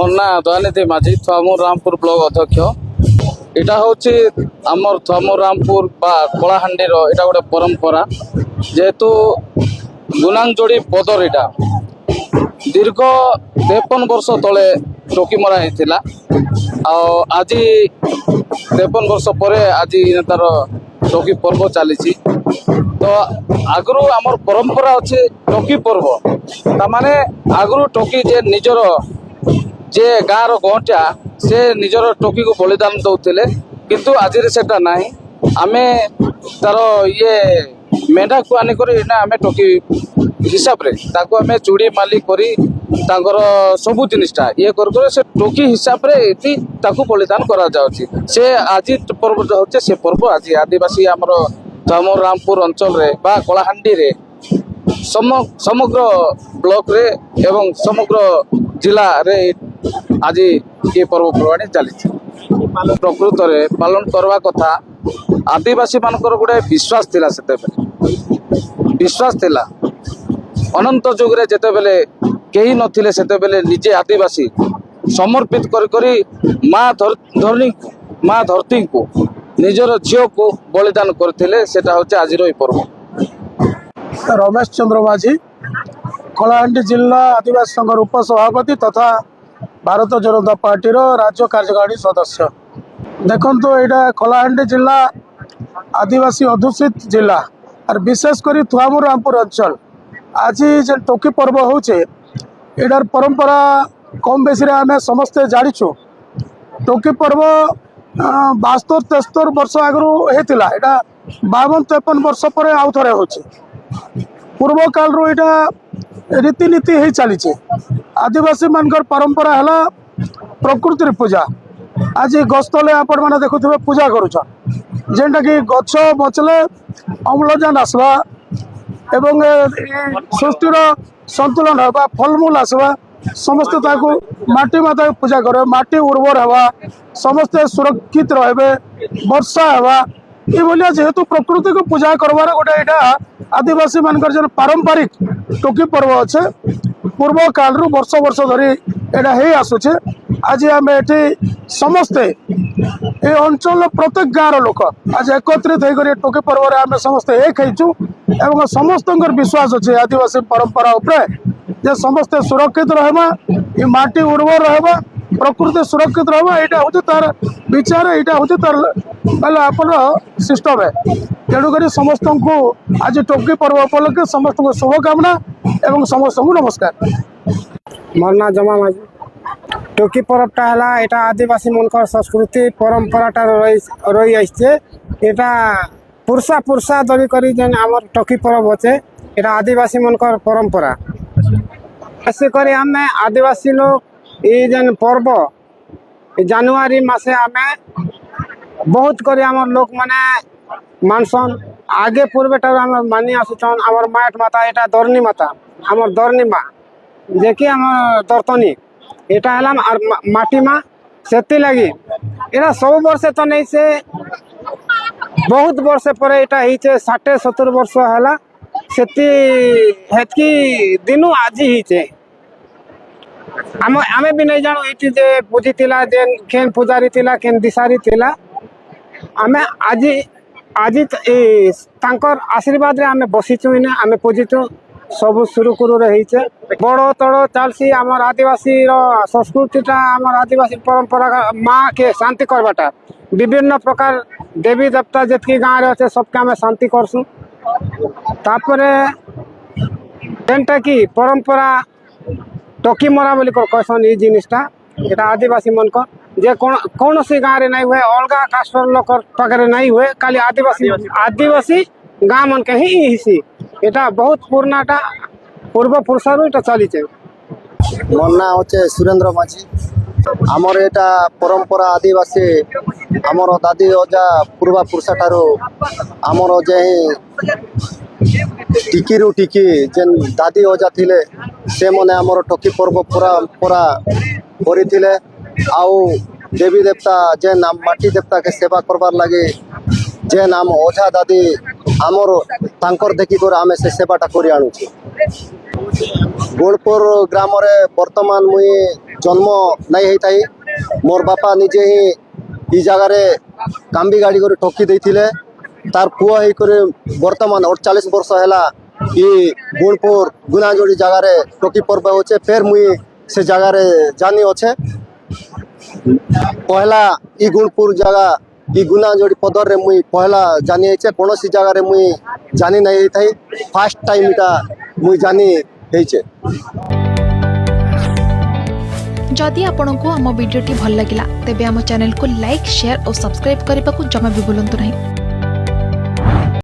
मोर ना दयानिधि माझी थुआमुर रामपुर ब्लॉक अध्यक्ष। इटा होची आमर थुआमुर रामपुर बा कलाहांडी रो इटा गोटे परंपरा जेहेतु गुनांग जोड़ी पदर इटा दीर्घ 53 वर्ष तले टोकी मरा होता आज 53 वर्ष पर आज तार टोकी पर्व चली तो आगु आमर परंपरा अच्छे टोकी पर्व ताने आगु टोकी जे निजर जे गाँव गहटा से निजर टोकी को बलिदान दौले किंतु आज सेटा ना आमे तार ये मेढा को आनिक आम टोकी हिसाब रे ताको आमे चूड़ी माली करी तांकर सबु जिनिसटा ये कर से टोकी हिसाब रे ताको बलिदान करा जाउची से आज पर्व होचे से पर्व आज आदिवासी आमर थुआमुर रामपुर अंचल रे बा कलाहांडी रे समग्र ब्लॉक रे एवं समग्र जिला रे आज ये पर्वपर्वाणी चली प्रकृत रे पालन करवा कथा आदिवासी मानकर गोटे विश्वास थिला विश्वास थिला अनंत जुग रे जेते बेले केही नथिले सेते बेले निजे आदिवासी समर्पित करी माँ धरती को निजर झील को बलिदान करथिले सेटा होचे आज रो पर्व। रमेश चंद्र माझी कलाहांडी जिला आदिवासी संघ उपसभापति तथा भारत जनता पार्टी राज्य कार्यकारिणी सदस्य। देखो यहाँ कलाहांडी जिला आदिवासी अधुषित जिला और विशेषकर थुआमुर रामपुर अंचल आज जे टोकी पर्व होचे इधार परंपरा कम बेसी आम समस्ते जाचु टोकी पर्व 72-73 वर्ष आगु होता यहाँ 52-53 वर्ष पर आउ थे हो पूर्व काल रू यहाँ रीतिनीति हो चली आदिवासी मानकर परंपरा है प्रकृति पूजा आज गस्तले आपण मैंने देखुवे पूजा करुटा कि गछ बचले अम्लजान आसवा एवं सृष्टिर संतुलन हवा फलमूल आसवा समस्ते माटी माता पूजा करे माटी उर्वर हवा समस्ते सुरक्षित रहे वर्षा हवा ये जेहेतु प्रकृति को पूजा करवार गोटे यहाँ आदिवासी मानकर जो पारंपरिक टोकी पर्व अच्छे पूर्व काल रू वर्ष वर्ष धरी यहाँ हो आसुचे आज आम ये समस्ते ये अंचल प्रत्येक गाँव लोक आज एकत्रित होकर टोकी पर्व आम समस्ते एक एवं समस्त विश्वास अच्छे आदिवासी परंपरा उपरे जे समस्ते सुरक्षित रहमा ये माटी उर्वर रहबा प्रकृति सुरक्षित रहबा एटा होचे तार विचार एटा होचे तार मतलब आपन सिस्टम है तेणुक समस्त को आज टोकी पर्व उपलक्षे समस्त को शुभकामना एवं समस्त को नमस्कार। मोर ना जमा माझी टोकी पर्वटा है यहाँ आदिवासी मनकर संस्कृति परंपराटा रही आसचे यहाँ पुरसा पुरसा दरी करी जेन आमर टोकी पर्व अच्छे यहाँ आदिवासी मनकर परंपरा ऐसे आम आदिवासी लोग ये जेन पर्व जनवरी मासे आम बहुत कर लोक माने मानसन आगे पूर्वे आम मानी आसुचन आमर माट माता यहाँ दर्नी माता आमर दर्नी माँ जे कि आम दर्तनी यहाँ है माटी माँ से लगी यहाँ सब वर्ष तो नहीं से बहुत वर्ष पर यहाँ 60-70 वर्ष है से दिनू आज ही आमे भी नहीं जानू ये जे पूजी थिला जेन केन पुजारी थिला केन दिशारी थिला आमे आज तांकर आशीर्वाद रे आमे बसीचु इने आमे पूजिचु सब सुरुकुरु रही बड़ तड़ चलसी आमर आदिवासी संस्कृतिटा आमर आदिवासी परंपरा माँ के शांति करवाटा विभिन्न प्रकार देवी देवता जितकी गाँव रे अच्छे सबके आम शांति करसु तापरे जेनटा कि परंपरा टोकी मरा बोली कहसन ये जिनिसटा यहाँ आदिवासी मन को जे कौन सी गाँव रे नहीं हुए अलग कास्टर लोक पाखे नहीं हुए खाली आदिवासी गाँव मन के ही हिसी यहाँ बहुत पुरानाटा पूर्व पुरुष चली मोर ना हे सुरेंद्र माझी आमर यहाँ परंपरा आदिवासी आमर दादी अजा पूर्वा पुरुष ठारू आमर जे टिकी रु टिकी जेन दादी अजा थिले से मने आमर टोकी पर्व पूरा पूरा करिथिले आउ देवी देवता जेन माटी देवता के सेवा करबार लगे जेन आम अजा दादी आमर तांकर देखी कर आमे से सेवाटा करि आनुछि। गोलपुर ग्राम रे वर्तमान मुई जन्म नहीं होता ही मोर बापा निजे ही ई जगार कांबी गाड़ी कर ठकी देथिले तार पुआ ही करे वर्तमान 48 वर्ष हैला ई गुणपुर गुनाजोड़ी जगार टोकी पर्व होचे फिर मुई से जगार जानी अच्छे पहला ई गुणपुर जगह ई गुनाजोड़ी पदर रे मुई पहला जानी है कौन सी जगार मुई जानी नहीं थी फास्ट टाइम इटा मुई जानी है। जदि आपंक आम भिडी भल लगा तेब आम चैनल को लाइक शेयर और सब्सक्राइब करने को जमा भी भूलु नहीं।